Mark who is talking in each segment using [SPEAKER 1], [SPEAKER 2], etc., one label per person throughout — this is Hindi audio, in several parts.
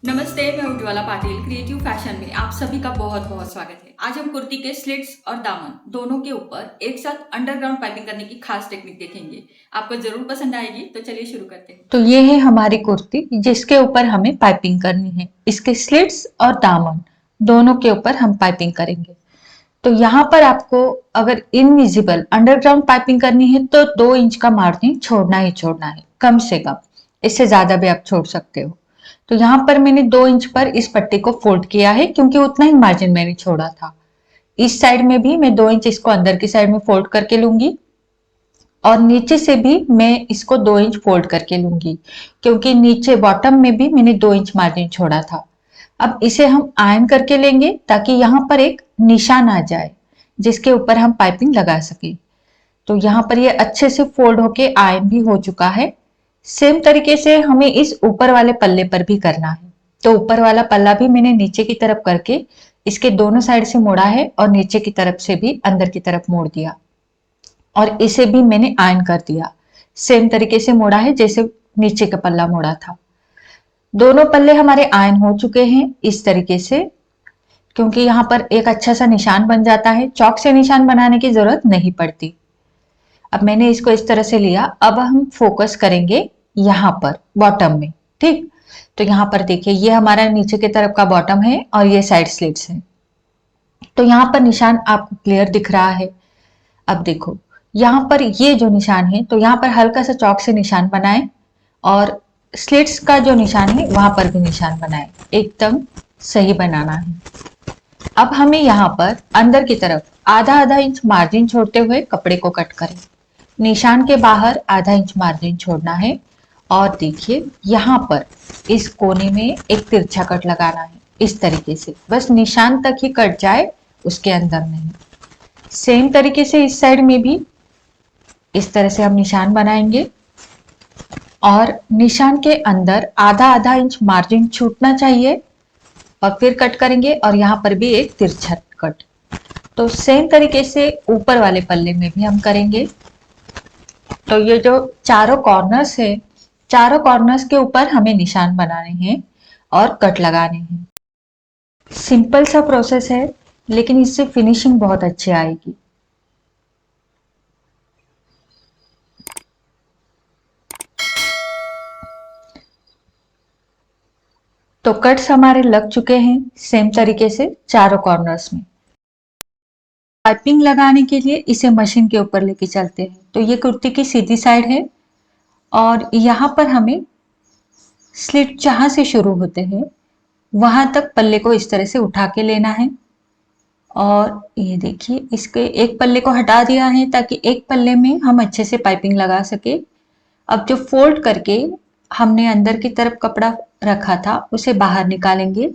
[SPEAKER 1] नमस्ते, मैं उज्ज्वला पाटिल। क्रिएटिव फैशन में आप सभी का बहुत बहुत स्वागत है। आज हम कुर्ती के स्लिट्स और दामन दोनों के ऊपर एक साथ अंडरग्राउंड पाइपिंग करने की खास टेक्निक देखेंगे। आपको जरूर पसंद आएगी, तो चलिए शुरू करते हैं।
[SPEAKER 2] तो ये है हमारी कुर्ती जिसके ऊपर हमें पाइपिंग करनी है। इसके स्लिट्स और दामन दोनों के ऊपर हम पाइपिंग करेंगे। तो यहाँ पर आपको अगर इनविजिबल अंडरग्राउंड पाइपिंग करनी है तो 2 इंच का मार्जिन छोड़ना ही छोड़ना है, कम से कम। इससे ज्यादा भी आप छोड़ सकते हो। तो यहाँ पर मैंने 2 इंच पर इस पट्टी को फोल्ड किया है क्योंकि उतना ही मार्जिन मैंने छोड़ा था। इस साइड में भी मैं 2 इंच इसको अंदर की साइड में फोल्ड करके लूंगी और नीचे से भी मैं इसको 2 इंच फोल्ड करके लूंगी क्योंकि नीचे बॉटम में भी मैंने 2 इंच मार्जिन छोड़ा था। अब इसे हम आयन करके लेंगे ताकि यहाँ पर एक निशान आ जाए जिसके ऊपर हम पाइपिंग लगा सके। तो यहाँ पर ये अच्छे से फोल्ड होके आयन भी हो चुका है। सेम तरीके से हमें इस ऊपर वाले पल्ले पर भी करना है। तो ऊपर वाला पल्ला भी मैंने नीचे की तरफ करके इसके दोनों साइड से मोड़ा है और नीचे की तरफ से भी अंदर की तरफ मोड़ दिया और इसे भी मैंने आयन कर दिया। सेम तरीके से मोड़ा है जैसे नीचे का पल्ला मोड़ा था। दोनों पल्ले हमारे आयन हो चुके हैं इस तरीके से, क्योंकि यहाँ पर एक अच्छा सा निशान बन जाता है। चौक से निशान बनाने की जरूरत नहीं पड़ती। अब मैंने इसको इस तरह से लिया। अब हम फोकस करेंगे यहाँ पर बॉटम में। ठीक, तो यहाँ पर देखिए ये हमारा नीचे की तरफ का बॉटम है और ये साइड स्लिट्स है। तो यहाँ पर निशान आपको क्लियर दिख रहा है। अब देखो यहाँ पर ये जो निशान है, तो यहाँ पर हल्का सा चौक से निशान बनाए और स्लिट्स का जो निशान है वहां पर भी निशान बनाए। एकदम सही बनाना है। अब हमें यहाँ पर अंदर की तरफ आधा आधा इंच मार्जिन छोड़ते हुए कपड़े को कट करें। निशान के बाहर आधा इंच मार्जिन छोड़ना है और देखिए यहाँ पर इस कोने में एक तिरछा कट लगाना है इस तरीके से। बस निशान तक ही कट जाए, उसके अंदर नहीं। सेम तरीके से इस साइड में भी इस तरह से हम निशान बनाएंगे और निशान के अंदर आधा आधा इंच मार्जिन छूटना चाहिए और फिर कट करेंगे और यहाँ पर भी एक तिरछा कट। तो सेम तरीके से ऊपर वाले पल्ले में भी हम करेंगे। तो ये जो चारों कॉर्नर्स है, चारों कॉर्नर्स के ऊपर हमें निशान बनाने हैं और कट लगाने हैं। सिंपल सा प्रोसेस है लेकिन इससे फिनिशिंग बहुत अच्छी आएगी। तो कट्स हमारे लग चुके हैं सेम तरीके से चारों कॉर्नर्स में। पाइपिंग लगाने के लिए इसे मशीन के ऊपर लेके चलते हैं। तो ये कुर्ती की सीधी साइड है और यहाँ पर हमें स्लिट जहां से शुरू होते हैं वहां तक पल्ले को इस तरह से उठा के लेना है। और ये देखिए इसके एक पल्ले को हटा दिया है ताकि एक पल्ले में हम अच्छे से पाइपिंग लगा सके। अब जो फोल्ड करके हमने अंदर की तरफ कपड़ा रखा था उसे बाहर निकालेंगे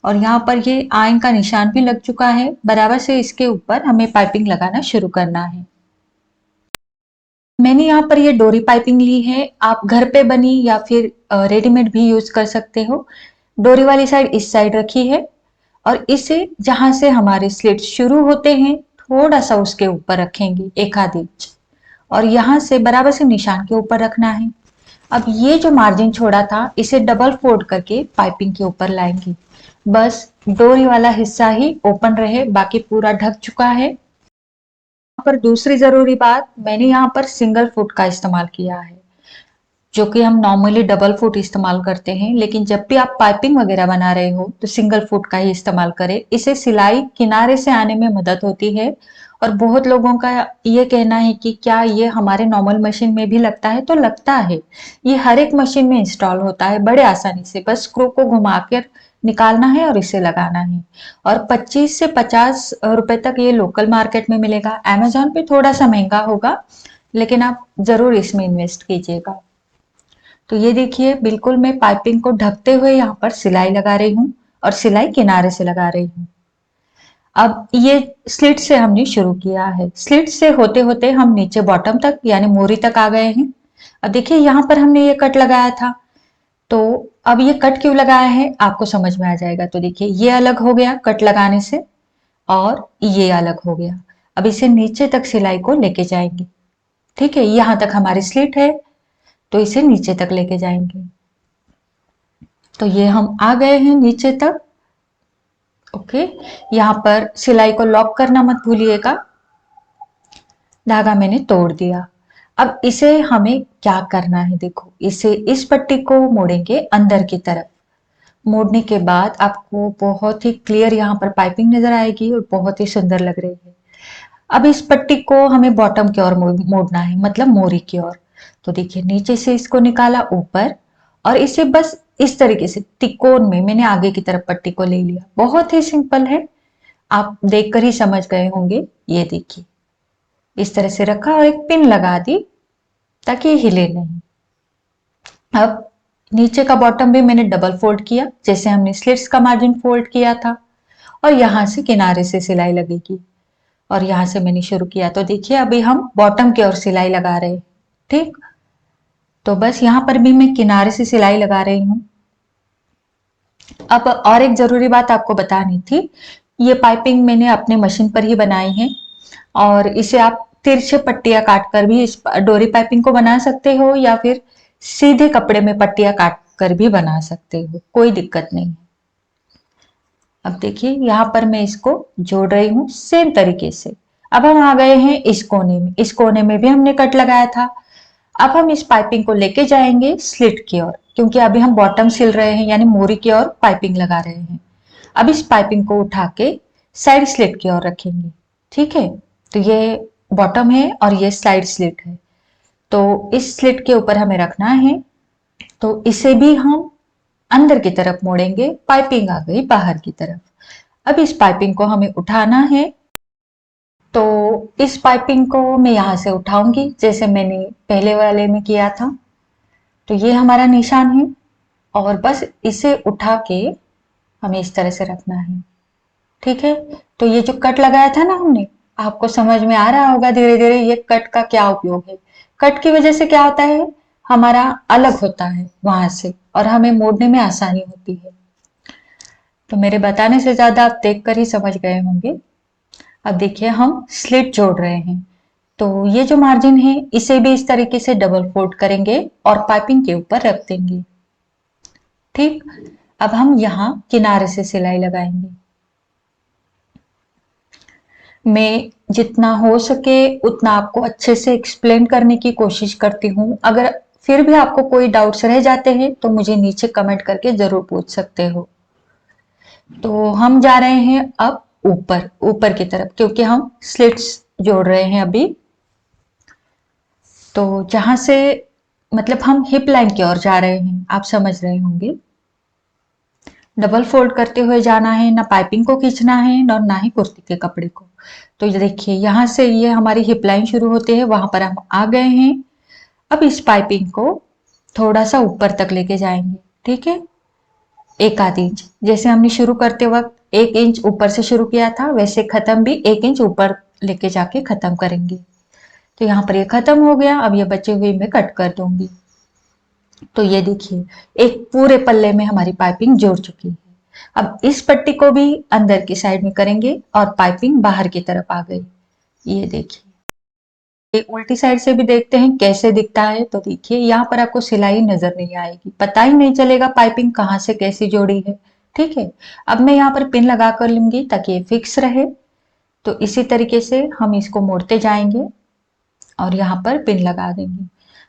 [SPEAKER 2] और यहाँ पर ये आयन का निशान भी लग चुका है। बराबर से इसके ऊपर हमें पाइपिंग लगाना शुरू करना है। मैंने यहाँ पर ये डोरी पाइपिंग ली है। आप घर पे बनी या फिर रेडीमेड भी यूज कर सकते हो। डोरी वाली साइड इस साइड रखी है और इसे जहां से हमारे स्लिट शुरू होते हैं थोड़ा सा उसके ऊपर रखेंगे, एक आध इंच, और यहाँ से बराबर से निशान के ऊपर रखना है। अब ये जो मार्जिन छोड़ा था इसे डबल फोल्ड करके पाइपिंग के ऊपर लाएंगे। बस डोरी वाला हिस्सा ही ओपन रहे, बाकी पूरा ढक चुका है। यहाँ पर दूसरी जरूरी बात, मैंने यहाँ पर सिंगल फुट का इस्तेमाल किया है जो कि हम नॉर्मली डबल फुट इस्तेमाल करते हैं, लेकिन जब भी आप पाइपिंग वगैरह बना रहे हो तो सिंगल फुट का ही इस्तेमाल करें। इसे सिलाई किनारे से आने में मदद होती है। और बहुत लोगों का ये कहना है कि क्या ये हमारे नॉर्मल मशीन में भी लगता है, तो लगता है। ये हर एक मशीन में इंस्टॉल होता है बड़े आसानी से। बस स्क्रू को घुमाकर निकालना है और इसे लगाना है। और 25 से 50 रुपए तक ये लोकल मार्केट में मिलेगा। अमेजोन पे थोड़ा सा महंगा होगा, लेकिन आप जरूर इसमें इन्वेस्ट कीजिएगा। तो ये देखिए बिल्कुल मैं पाइपिंग को ढकते हुए यहाँ पर सिलाई लगा रही हूँ और सिलाई किनारे से लगा रही हूँ। अब ये स्लिट से हमने शुरू किया है। स्लिट से होते होते हम नीचे बॉटम तक यानी मोरी तक आ गए हैं। अब देखिए यहाँ पर हमने ये कट लगाया था, तो अब ये कट क्यों लगाया है आपको समझ में आ जाएगा। तो देखिए ये अलग हो गया कट लगाने से और ये अलग हो गया। अब इसे नीचे तक सिलाई को लेके जाएंगे। ठीक है, यहाँ तक हमारी स्लिट है तो इसे नीचे तक लेके जाएंगे। तो ये हम आ गए हैं नीचे तक। ओके, यहाँ पर सिलाई को लॉक करना मत भूलिएगा। धागा मैंने तोड़ दिया। अब इसे हमें क्या करना है, देखो इसे इस पट्टी को मोड़ेंगे अंदर की तरफ। मोड़ने के बाद आपको बहुत ही क्लियर यहाँ पर पाइपिंग नजर आएगी और बहुत ही सुंदर लग रही है। अब इस पट्टी को हमें बॉटम की ओर मोड़ना है, मतलब मोरी की ओर। तो देखिए नीचे से इसको निकाला ऊपर और इसे बस इस तरीके से तिकोन में मैंने आगे की तरफ पट्टी को ले लिया। बहुत ही सिंपल है, आप देखकर ही समझ गए होंगे। ये देखिए इस तरह से रखा और एक पिन लगा दी ताकि ये हिले नहीं। अब नीचे का बॉटम भी मैंने डबल फोल्ड किया जैसे हमने स्लिट्स का मार्जिन फोल्ड किया था और यहां से किनारे से सिलाई लगेगी और यहां से मैंने शुरू किया। तो देखिए अभी हम बॉटम की ओर सिलाई लगा रहे हैं। ठीक, तो बस यहां पर भी मैं किनारे से सिलाई लगा रही हूं। अब और एक जरूरी बात आपको बतानी थी, ये पाइपिंग मैंने अपने मशीन पर ही बनाई है और इसे आप तिरछे पट्टियां काटकर भी इस डोरी पाइपिंग को बना सकते हो या फिर सीधे कपड़े में पट्टियां काट कर भी बना सकते हो, कोई दिक्कत नहीं। अब देखिए यहाँ पर मैं इसको जोड़ रही हूँ सेम तरीके से। अब हम आ गए हैं इस कोने में। इस कोने में भी हमने कट लगाया था। अब हम इस पाइपिंग को लेके जाएंगे स्लिट की ओर, क्योंकि अभी हम बॉटम सिल रहे हैं यानी मोरी की ओर पाइपिंग लगा रहे हैं। अब इस पाइपिंग को उठा के साइड स्लिट की ओर रखेंगे। ठीक है, तो ये बॉटम है और ये साइड स्लिट है। तो इस स्लिट के ऊपर हमें रखना है। तो इसे भी हम अंदर की तरफ मोड़ेंगे। पाइपिंग आ गई बाहर की तरफ। अब इस पाइपिंग को हमें उठाना है। तो इस पाइपिंग को मैं यहां से उठाऊंगी जैसे मैंने पहले वाले में किया था। तो ये हमारा निशान है और बस इसे उठा के हमें इस तरह से रखना है। ठीक है, तो ये जो कट लगाया था ना हमने, आपको समझ में आ रहा होगा धीरे धीरे ये कट का क्या उपयोग है। कट की वजह से क्या होता है, हमारा अलग होता है वहां से और हमें मोड़ने में आसानी होती है। तो मेरे बताने से ज्यादा आप देखकर ही समझ गए होंगे। अब देखिए हम स्लिट जोड़ रहे हैं। तो ये जो मार्जिन है इसे भी इस तरीके से डबल फोल्ड करेंगे और पाइपिंग के ऊपर रख देंगे। ठीक, अब हम यहाँ किनारे से सिलाई लगाएंगे। मैं जितना हो सके उतना आपको अच्छे से एक्सप्लेन करने की कोशिश करती हूँ। अगर फिर भी आपको कोई डाउट्स रह जाते हैं तो मुझे नीचे कमेंट करके जरूर पूछ सकते हो। तो हम जा रहे हैं अब ऊपर ऊपर की तरफ, क्योंकि हम स्लिट्स जोड़ रहे हैं अभी। तो जहां से मतलब हम हिप लाइन की ओर जा रहे हैं, आप समझ रहे होंगे। डबल फोल्ड करते हुए जाना है, ना पाइपिंग को खींचना है और ना ही कुर्ती के कपड़े को। तो ये देखिए यहाँ से ये हमारी हिप लाइन शुरू होती है, वहां पर हम आ गए हैं। अब इस पाइपिंग को थोड़ा सा ऊपर तक लेके जाएंगे। ठीक है, एक आध इंच, जैसे हमने शुरू करते वक्त 1 इंच ऊपर से शुरू किया था वैसे खत्म भी 1 इंच ऊपर लेके जाके खत्म करेंगे। तो यहाँ पर ये खत्म हो गया। अब ये बचे हुए मैं कट कर दूंगी। तो ये देखिए एक पूरे पल्ले में हमारी पाइपिंग जुड़ चुकी है। अब इस पट्टी को भी अंदर की साइड में करेंगे और पाइपिंग बाहर की तरफ आ गई। ये देखिए, ये उल्टी साइड से भी देखते हैं कैसे दिखता है। तो देखिए यहाँ पर आपको सिलाई नजर नहीं आएगी, पता ही नहीं चलेगा पाइपिंग कहाँ से कैसी जोड़ी है। ठीक है, अब मैं यहाँ पर पिन लगा कर लूंगी ताकि ये फिक्स रहे। तो इसी तरीके से हम इसको मोड़ते जाएंगे और यहाँ पर पिन लगा देंगे।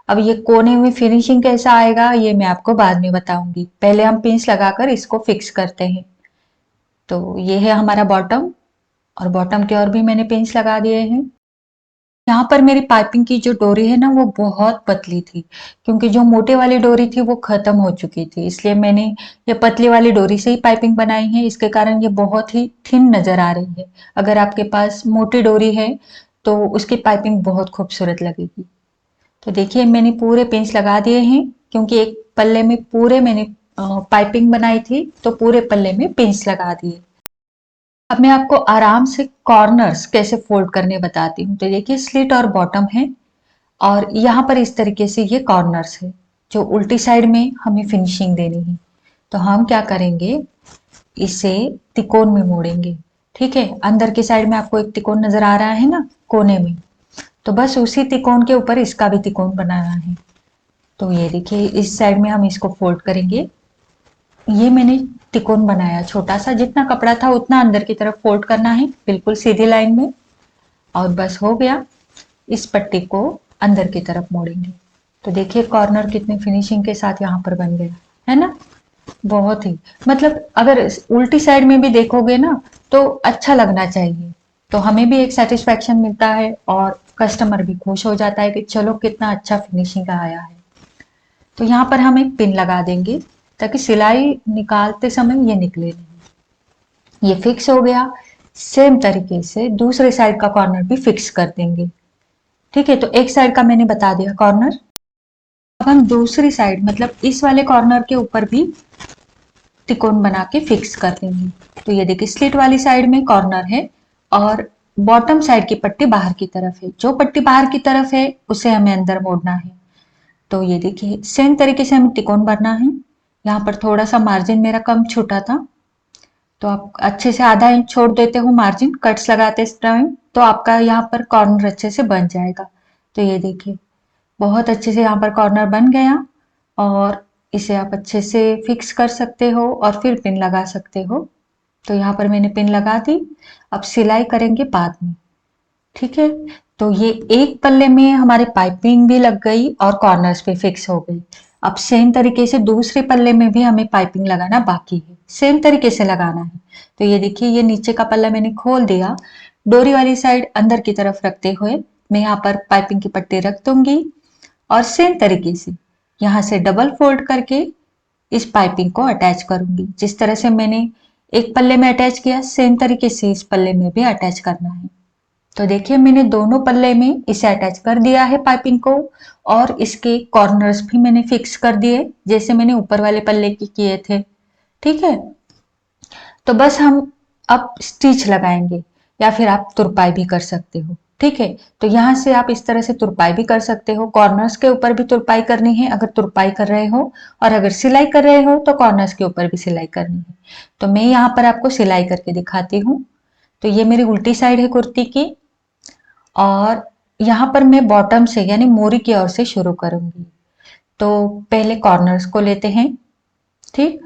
[SPEAKER 2] अब ये कोने में फिनिशिंग कैसा आएगा ये मैं आपको बाद में बताऊंगी, पहले हम पिंस लगाकर इसको फिक्स करते हैं। तो ये है हमारा बॉटम और बॉटम की ओर भी मैंने पिंस लगा दिए हैं। यहाँ पर मेरी पाइपिंग की जो डोरी है ना वो बहुत पतली थी, क्योंकि जो मोटे वाली डोरी थी वो खत्म हो चुकी थी, इसलिए मैंने ये पतली वाली डोरी से ही पाइपिंग बनाई है। इसके कारण ये बहुत ही थिन नजर आ रही है। अगर आपके पास मोटी डोरी है तो उसकी पाइपिंग बहुत खूबसूरत लगेगी। तो देखिए मैंने पूरे पिंस लगा दिए हैं, क्योंकि एक पल्ले में पूरे मैंने पाइपिंग बनाई थी तो पूरे पल्ले में पिंस लगा दिए। अब मैं आपको आराम से कॉर्नर्स कैसे फोल्ड करने बताती हूँ। तो देखिए स्लिट और बॉटम है और यहाँ पर इस तरीके से ये कॉर्नर्स है जो उल्टी साइड में हमें फिनिशिंग देनी है। तो हम क्या करेंगे, इसे तिकोन में मोड़ेंगे। ठीक है, अंदर की साइड में आपको एक तिकोन नजर आ रहा है ना कोने में, तो बस उसी तिकोन के ऊपर इसका भी तिकोन बनाना है। तो ये देखिए इस साइड में हम इसको फोल्ड करेंगे ये मैंने तिकोन बनाया छोटा सा, जितना कपड़ा था उतना अंदर की तरफ फोल्ड करना है बिल्कुल सीधी लाइन में, और बस हो गया। इस पट्टी को अंदर की तरफ मोड़ेंगे तो देखिए कॉर्नर कितने फिनिशिंग के साथ यहाँ पर बन गया है ना। बहुत ही, मतलब अगर उल्टी साइड में भी देखोगे ना तो अच्छा लगना चाहिए, तो हमें भी एक सेटिस्फेक्शन मिलता है और कस्टमर भी खुश हो जाता है कि चलो कितना अच्छा फिनिशिंग का आया है। तो यहाँ पर हम एक पिन लगा देंगे ताकि सिलाई निकालते समय ये निकले नहीं। ये फिक्स हो गया। सेम तरीके से दूसरे साइड का कॉर्नर भी फिक्स कर देंगे। ठीक है, तो एक साइड का मैंने बता दिया कॉर्नर। अब हम दूसरी साइड मतलब इस वाले कॉर्नर के ऊपर भी त्रिकोण बना के फिक्स कर देंगे। तो ये देखिए स्लिट वाली साइड में कॉर्नर है और बॉटम साइड की पट्टी बाहर की तरफ है। जो पट्टी बाहर की तरफ है उसे हमें अंदर मोड़ना है। तो ये देखिए सेम तरीके से हमें त्रिकोण भरना है। यहाँ पर थोड़ा सा मार्जिन मेरा कम छूटा था, तो आप अच्छे से आधा इंच छोड़ देते हो मार्जिन कट्स लगाते इस टाइम, तो आपका यहाँ पर कॉर्नर अच्छे से बन जाएगा। तो ये देखिए बहुत अच्छे से यहाँ पर कॉर्नर बन गया और इसे आप अच्छे से फिक्स कर सकते हो और फिर पिन लगा सकते हो। तो यहाँ पर मैंने पिन लगा दी। अब सिलाई करेंगे बाद में। ठीक है, तो ये एक पल्ले में हमारी पाइपिंग भी लग गई और कॉर्नर्स पे फिक्स हो गई। अब सेम तरीके से दूसरे पल्ले में भी हमें पाइपिंग लगाना बाकी है, सेम तरीके से लगाना है। तो ये देखिए ये नीचे का पल्ला मैंने खोल दिया, डोरी वाली साइड अंदर की तरफ रखते हुए मैं यहाँ पर पाइपिंग की पट्टी रख दूंगी और सेम तरीके से यहाँ से डबल फोल्ड करके इस पाइपिंग को अटैच करूंगी। जिस तरह से मैंने एक पल्ले में अटैच किया सेम तरीके से इस पल्ले में भी अटैच करना है। तो देखिए मैंने दोनों पल्ले में इसे अटैच कर दिया है पाइपिंग को, और इसके कॉर्नर्स भी मैंने फिक्स कर दिए जैसे मैंने ऊपर वाले पल्ले की किए थे। ठीक है, तो बस हम अब स्टिच लगाएंगे या फिर आप तुरपाई भी कर सकते हो। ठीक है, तो यहाँ से आप इस तरह से तुरपाई भी कर सकते हो, कॉर्नर्स के ऊपर भी तुरपाई करनी है अगर तुरपाई कर रहे हो, और अगर सिलाई कर रहे हो तो कॉर्नर्स के ऊपर भी सिलाई करनी है। तो मैं यहाँ पर आपको सिलाई करके दिखाती हूँ। तो ये मेरी उल्टी साइड है कुर्ती की, और यहाँ पर मैं बॉटम से यानी मोरी की ओर से शुरू करूंगी। तो पहले कॉर्नर्स को लेते हैं। ठीक,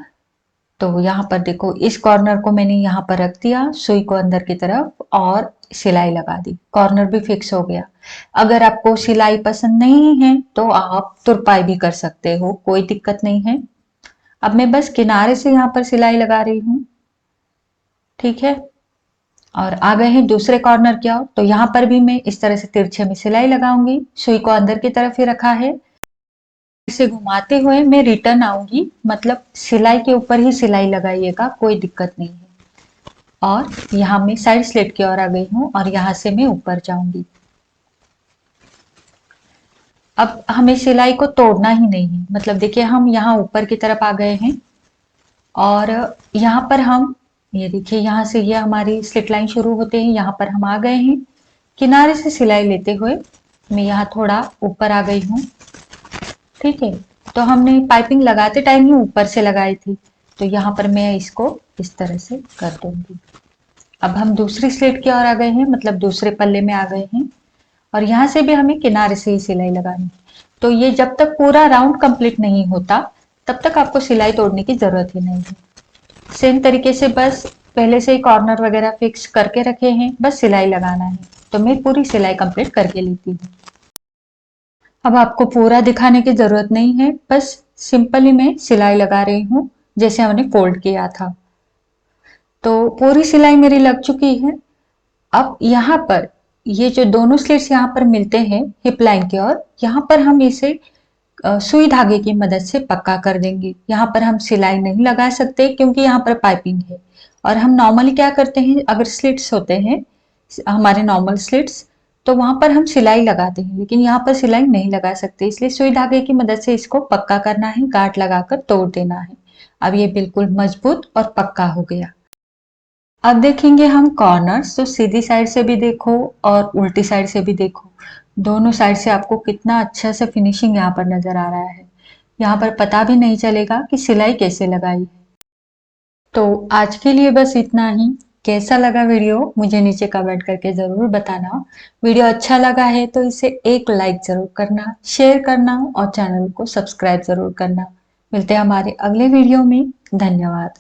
[SPEAKER 2] तो यहाँ पर देखो इस कॉर्नर को मैंने यहाँ पर रख दिया सुई को अंदर की तरफ और सिलाई लगा दी, कॉर्नर भी फिक्स हो गया। अगर आपको सिलाई पसंद नहीं है तो आप तुरपाई भी कर सकते हो, कोई दिक्कत नहीं है। अब मैं बस किनारे से यहाँ पर सिलाई लगा रही हूँ। ठीक है, और आ गए हैं दूसरे कॉर्नर की ओर। तो यहाँ पर भी मैं इस तरह से तिरछे में सिलाई लगाऊंगी, सुई को अंदर की तरफ ही रखा है। इसे घुमाते हुए मैं रिटर्न आऊंगी, मतलब सिलाई के ऊपर ही सिलाई लगाइएगा, कोई दिक्कत नहीं है। और यहाँ मैं साइड स्लिट की ओर आ गई हूँ और यहाँ से मैं ऊपर जाऊंगी। अब हमें सिलाई को तोड़ना ही नहीं है, मतलब देखिए हम यहाँ ऊपर की तरफ आ गए हैं और यहाँ पर हम ये देखिए यहाँ से ये हमारी स्लिट लाइन शुरू होते हैं, यहाँ पर हम आ गए हैं। किनारे से सिलाई लेते हुए मैं यहाँ थोड़ा ऊपर आ गई हूँ। ठीक है, तो हमने पाइपिंग लगाते टाइम ही ऊपर से लगाई थी, तो यहाँ पर मैं इसको इस तरह से कर दूंगी। अब हम दूसरी स्लिट की ओर आ गए हैं, मतलब दूसरे पल्ले में आ गए हैं, और यहाँ से भी हमें किनारे से ही सिलाई लगानी है। तो ये जब तक पूरा राउंड कंप्लीट नहीं होता तब तक आपको सिलाई तोड़ने की जरूरत ही नहीं है। सेम तरीके से बस पहले से ही कॉर्नर वगैरह फिक्स करके रखे हैं, बस सिलाई लगाना है। तो मैं पूरी सिलाई कंप्लीट करके लेती हूँ। अब आपको पूरा दिखाने की जरूरत नहीं है, बस सिंपली मैं सिलाई लगा रही हूँ जैसे हमने फोल्ड किया था। तो पूरी सिलाई मेरी लग चुकी है। अब यहाँ पर ये जो दोनों स्लिट्स यहाँ पर मिलते हैं हिप लाइन की ओर, यहाँ पर हम इसे सुई धागे की मदद से पक्का कर देंगे। यहाँ पर हम सिलाई नहीं लगा सकते क्योंकि यहाँ पर पाइपिंग है, और हम नॉर्मली क्या करते हैं अगर स्लिट्स होते हैं हमारे नॉर्मल स्लिट्स, तो वहां पर हम सिलाई लगाते हैं, लेकिन यहाँ पर सिलाई नहीं लगा सकते, इसलिए सुई धागे की मदद से इसको पक्का करना है, गांठ लगाकर तोड़ देना है। अब ये बिल्कुल मजबूत और पक्का हो गया। अब देखेंगे हम कॉर्नर्स, तो सीधी साइड से भी देखो और उल्टी साइड से भी देखो, दोनों साइड से आपको कितना अच्छा से फिनिशिंग यहाँ पर नजर आ रहा है। यहाँ पर पता भी नहीं चलेगा कि सिलाई कैसे लगाई है। तो आज के लिए बस इतना ही। कैसा लगा वीडियो मुझे नीचे कमेंट करके जरूर बताना। वीडियो अच्छा लगा है तो इसे एक लाइक जरूर करना, शेयर करना और चैनल को सब्सक्राइब जरूर करना। मिलते हैं हमारे अगले वीडियो में। धन्यवाद।